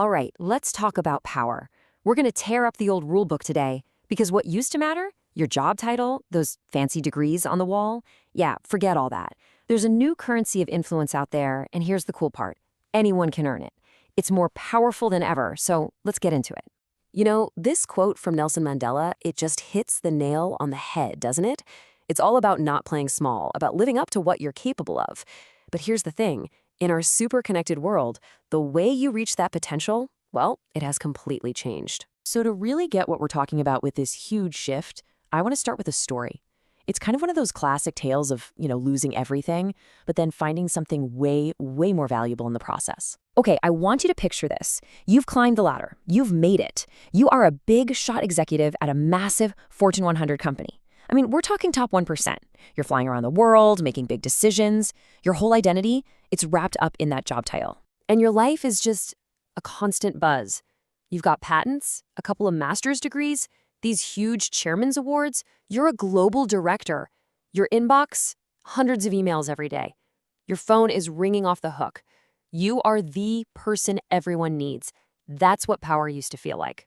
All right, let's talk about power. We're going to tear up the old rule book today because what used to matter, your job title, those fancy degrees on the wall, yeah, forget all that. There's a new currency of influence out there, and here's the cool part. Anyone can earn it. It's more powerful than ever, so let's get into it. You know, this quote from Nelson Mandela, it just hits the nail on the head, doesn't it? It's all about not playing small, about living up to what you're capable of. But here's the thing. In our super connected world, the way you reach that potential, well, it has completely changed. So to really get what we're talking about with this huge shift, I want to start with a story. It's kind of one of those classic tales of, losing everything, but then finding something way, way more valuable in the process. Okay, I want you to picture this. You've climbed the ladder. You've made it. You are a big shot executive at a massive Fortune 100 company. I mean, we're talking top 1%. You're flying around the world, making big decisions. Your whole identity, it's wrapped up in that job title. And your life is just a constant buzz. You've got patents, a couple of master's degrees, these huge chairman's awards. You're a global director. Your inbox, hundreds of emails every day. Your phone is ringing off the hook. You are the person everyone needs. That's what power used to feel like.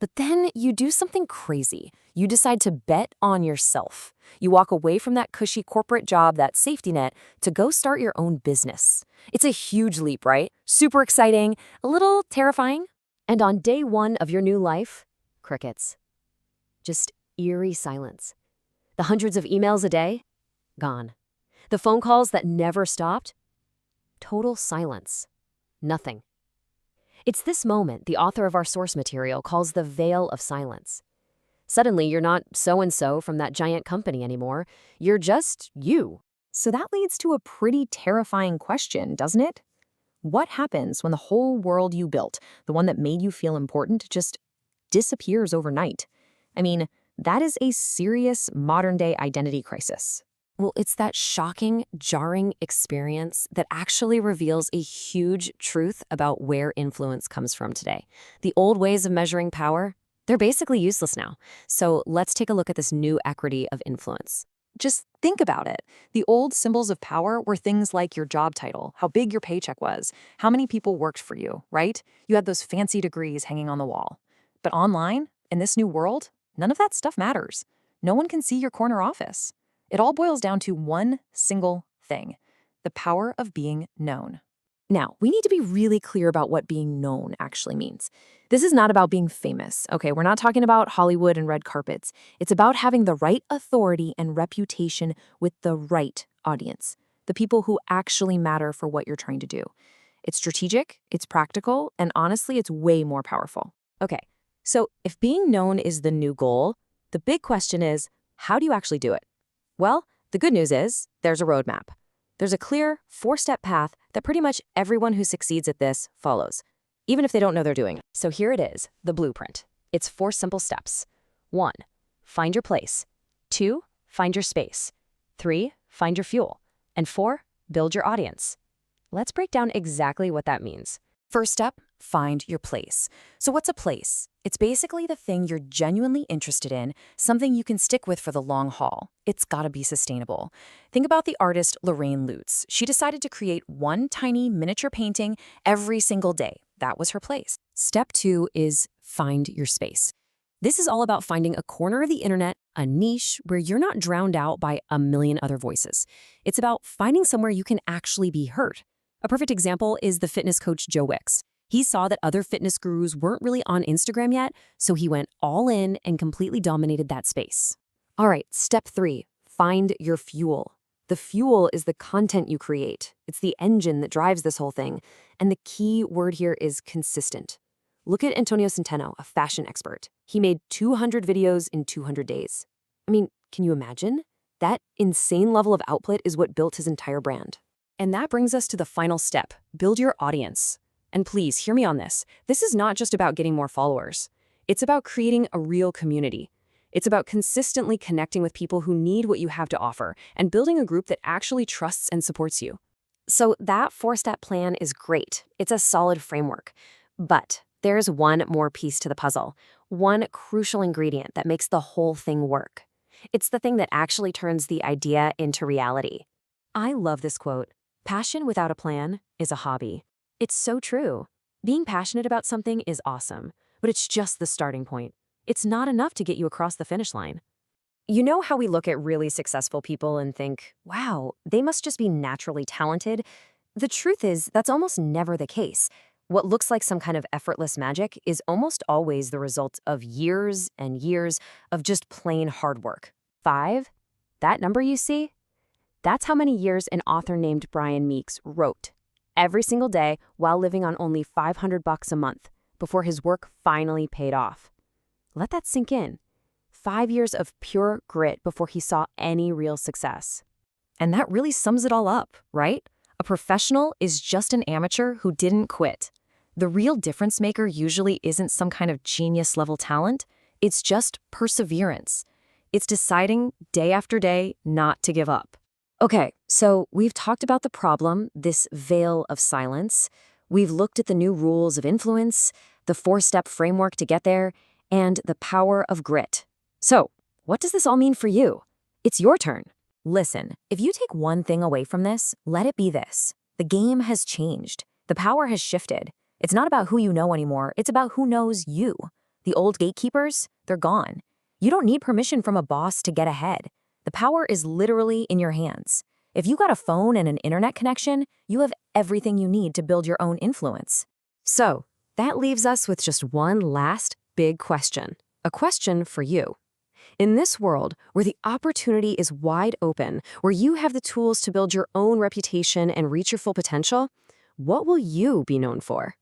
But then you do something crazy. You decide to bet on yourself. You walk away from that cushy corporate job, that safety net, to go start your own business. It's a huge leap, right? Super exciting, a little terrifying. And on day one of your new life, crickets. Just eerie silence. The hundreds of emails a day, gone. The phone calls that never stopped, total silence. Nothing. It's this moment the author of our source material calls the veil of silence. Suddenly, you're not so-and-so from that giant company anymore. You're just you. So that leads to a pretty terrifying question, doesn't it? What happens when the whole world you built, the one that made you feel important, just disappears overnight? I mean, that is a serious modern-day identity crisis. Well, it's that shocking, jarring experience that actually reveals a huge truth about where influence comes from today. The old ways of measuring power, they're basically useless now. So let's take a look at this new equity of influence. Just think about it. The old symbols of power were things like your job title, how big your paycheck was, how many people worked for you, right? You had those fancy degrees hanging on the wall. But online, in this new world, none of that stuff matters. No one can see your corner office. It all boils down to one single thing: the power of being known. Now, we need to be really clear about what being known actually means. This is not about being famous, okay? We're not talking about Hollywood and red carpets. It's about having the right authority and reputation with the right audience, the people who actually matter for what you're trying to do. It's strategic, it's practical, and honestly, it's way more powerful. Okay, so if being known is the new goal, the big question is, how do you actually do it? Well, the good news is there's a roadmap. There's a clear 4-step path that pretty much everyone who succeeds at this follows, even if they don't know they're doing it. So here it is, the blueprint. It's 4 simple steps. 1, find your place. 2, find your space. 3, find your fuel. And 4, build your audience. Let's break down exactly what that means. First step, find your place. So what's a place? It's basically the thing you're genuinely interested in, something you can stick with for the long haul. It's gotta be sustainable. Think about the artist Lorraine Lutz. She decided to create one tiny miniature painting every single day. That was her place. Step 2 is find your space. This is all about finding a corner of the internet, a niche where you're not drowned out by a million other voices. It's about finding somewhere you can actually be heard. A perfect example is the fitness coach Joe Wicks. He saw that other fitness gurus weren't really on Instagram yet, so he went all in and completely dominated that space. All right, step 3, find your fuel. The fuel is the content you create. It's the engine that drives this whole thing. And the key word here is consistent. Look at Antonio Centeno, a fashion expert. He made 200 videos in 200 days. I mean, can you imagine? That insane level of output is what built his entire brand. And that brings us to the final step, build your audience. And please, hear me on this. This is not just about getting more followers. It's about creating a real community. It's about consistently connecting with people who need what you have to offer and building a group that actually trusts and supports you. So that 4-step plan is great. It's a solid framework. But there's one more piece to the puzzle, one crucial ingredient that makes the whole thing work. It's the thing that actually turns the idea into reality. I love this quote. Passion without a plan is a hobby. It's so true. Being passionate about something is awesome, but it's just the starting point. It's not enough to get you across the finish line. You know how we look at really successful people and think, wow, they must just be naturally talented? The truth is, that's almost never the case. What looks like some kind of effortless magic is almost always the result of years and years of just plain hard work. 5? That number you see? That's how many years an author named Brian Meeks wrote, every single day while living on only $500 a month, before his work finally paid off. Let that sink in. 5 years of pure grit before he saw any real success. And that really sums it all up, right? A professional is just an amateur who didn't quit. The real difference maker usually isn't some kind of genius-level talent. It's just perseverance. It's deciding day after day not to give up. Okay, so we've talked about the problem, this veil of silence. We've looked at the new rules of influence, the 4-step framework to get there, and the power of grit. So, what does this all mean for you? It's your turn. Listen, if you take one thing away from this, let it be this. The game has changed. The power has shifted. It's not about who you know anymore, it's about who knows you. The old gatekeepers, they're gone. You don't need permission from a boss to get ahead. The power is literally in your hands. If you got a phone and an internet connection, you have everything you need to build your own influence. So, that leaves us with just one last big question. A question for you. In this world, where the opportunity is wide open, where you have the tools to build your own reputation and reach your full potential, what will you be known for?